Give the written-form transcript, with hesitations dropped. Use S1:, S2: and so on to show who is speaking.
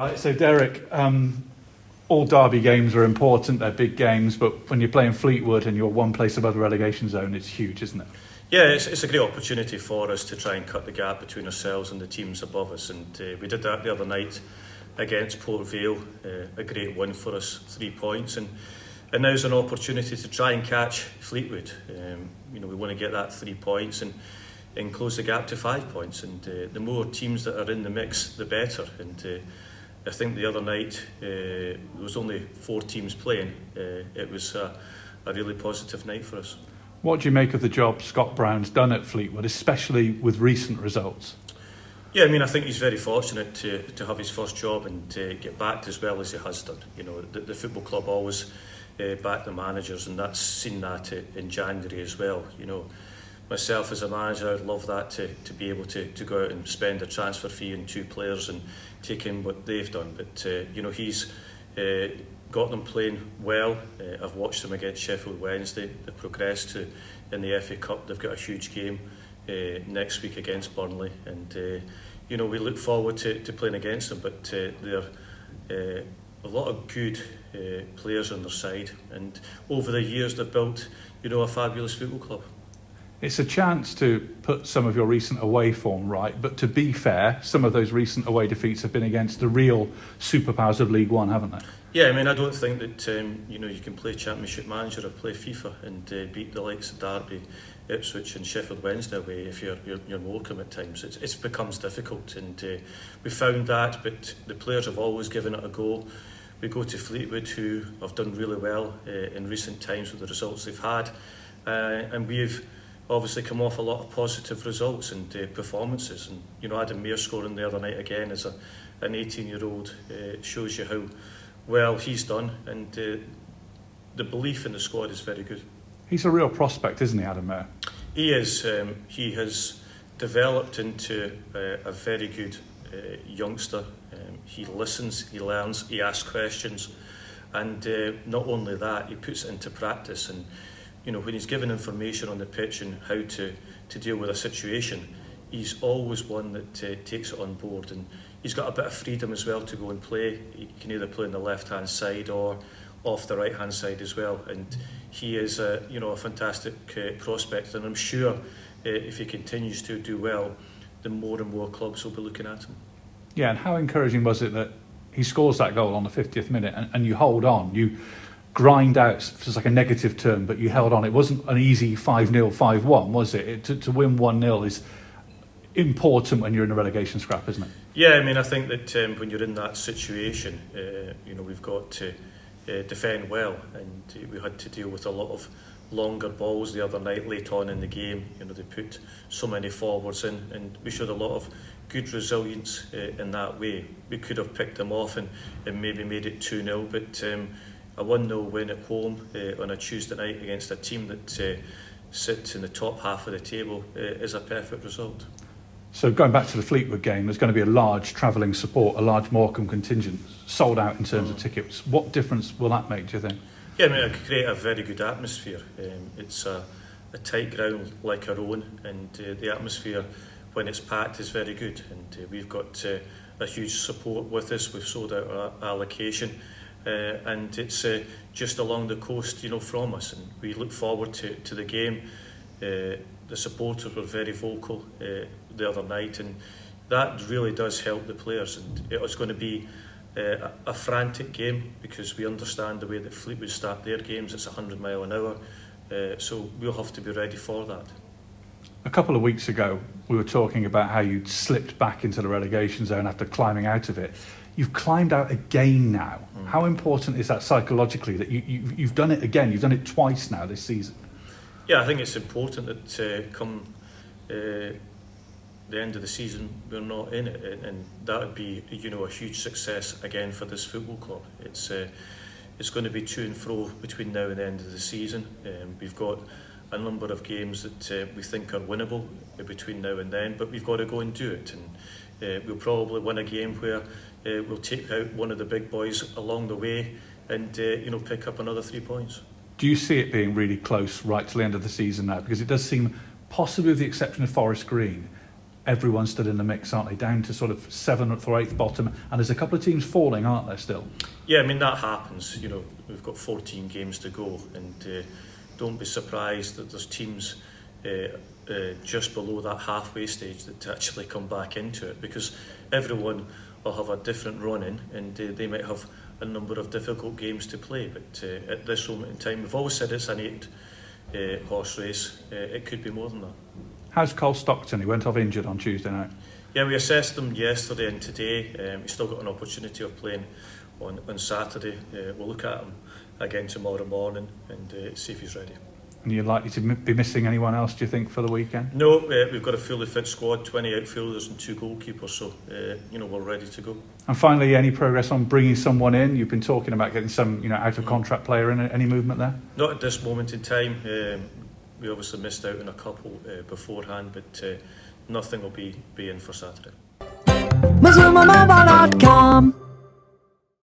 S1: Right, so Derek, all derby games are important, they're big games, but when you're playing Fleetwood and you're one place above the relegation zone, it's huge, isn't it?
S2: Yeah, it's a great opportunity for us to try and cut the gap between ourselves and the teams above us, and we did that the other night against Port Vale, a great win for us, 3 points, and now's an opportunity to try and catch Fleetwood. We want to get that 3 points and close the gap to 5 points, and the more teams that are in the mix, the better. And I think the other night there was only 4 teams playing. It was a really positive night for us.
S1: What do you make of the job Scott Brown's done at Fleetwood, especially with recent results?
S2: Yeah, I think he's very fortunate to have his first job and to get backed as well as he has done. The football club always back the managers, and that's seen that in January as well. Myself as a manager, I'd love that to be able to go out and spend a transfer fee on 2 players and take in what they've done. But he's got them playing well. I've watched them against Sheffield Wednesday. They've progressed in the FA Cup. They've got a huge game next week against Burnley, and we look forward to playing against them. But they're a lot of good players on their side, and over the years they've built a fabulous football club.
S1: It's a chance to put some of your recent away form right, but to be fair, some of those recent away defeats have been against the real superpowers of League One, haven't they?
S2: Yeah, I don't think that you can play Championship Manager or play FIFA and beat the likes of Derby, Ipswich and Sheffield Wednesday away if you're Morecambe at times. It becomes difficult, and we found that, but the players have always given it a go. We go to Fleetwood, who have done really well in recent times with the results they've had, and we've obviously come off a lot of positive results and performances. And Adam Mayer scoring the other night again as an 18-year-old shows you how well he's done, and the belief in the squad is very good.
S1: He's a real prospect, isn't he, Adam Mayer?
S2: He is. He has developed into a very good youngster. He listens, he learns, he asks questions, and not only that, he puts it into practice. And when he's given information on the pitch and how to deal with a situation, he's always one that takes it on board, and he's got a bit of freedom as well to go and play. He can either play on the left-hand side or off the right-hand side as well, and he is a fantastic prospect, and I'm sure if he continues to do well, the more and more clubs will be looking at him.
S1: Yeah, and how encouraging was it that he scores that goal on the 50th minute and you hold on, you grind out, it's like a negative term, but you held on. It wasn't an easy 5-0, 5-1, was it? To win 1-0 is important when you're in a relegation scrap, isn't it?
S2: Yeah, I think that when you're in that situation, we've got to defend well, and we had to deal with a lot of longer balls the other night late on in the game. They put so many forwards in, and we showed a lot of good resilience in that way. We could have picked them off and maybe made it 2-0, but a 1-0 win at home on a Tuesday night against a team that sits in the top half of the table is a perfect result.
S1: So going back to the Fleetwood game, there's going to be a large travelling support, a large Morecambe contingent, sold out in terms of tickets. What difference will that make, do you think? Yeah,
S2: it could create a very good atmosphere. It's a tight ground like our own, and the atmosphere when it's packed is very good. And we've got a huge support with us. We've sold out our allocation, and it's just along the coast, from us. And we look forward to the game. The supporters were very vocal the other night, and that really does help the players. And it's going to be a frantic game because we understand the way that Fleetwood start their games. It's 100 mile an hour, so we'll have to be ready for that.
S1: A couple of weeks ago, we were talking about how you'd slipped back into the relegation zone after climbing out of it. You've climbed out again now. How important is that psychologically, that you've done it again? You've done it twice now this season.
S2: Yeah, I think it's important that come the end of the season we're not in it, and that would be a huge success again for this football club. It's going to be to and fro between now and the end of the season. We've got a number of games that we think are winnable between now and then, but we've got to go and do it, and we'll probably win a game where we'll take out one of the big boys along the way and pick up another 3 points.
S1: Do you see it being really close right to the end of the season now? Because it does seem, possibly with the exception of Forest Green, everyone's still in the mix, aren't they? Down to sort of 7th or 8th bottom, and there's a couple of teams falling, aren't there, still?
S2: Yeah, I mean, that happens. You know, we've got 14 games to go, and don't be surprised that there's teams just below that halfway stage that actually come back into it, because everyone will have a different run in, and they might have a number of difficult games to play. But at this moment in time, we've always said it's an 8 horse race. It could be more than that.
S1: How's Cole Stockton? He went off injured on Tuesday night.
S2: Yeah, we assessed him yesterday and today. He's still got an opportunity of playing on Saturday. We'll look at him again tomorrow morning and see if he's ready.
S1: And you're likely to be missing anyone else, do you think, for the weekend?
S2: No, we've got a fully fit squad, 20 outfielders and 2 goalkeepers, so we're ready to go.
S1: And finally, any progress on bringing someone in? You've been talking about getting some, out of contract player in. Any movement there?
S2: Not at this moment in time. We obviously missed out on a couple beforehand, but nothing will be in for Saturday.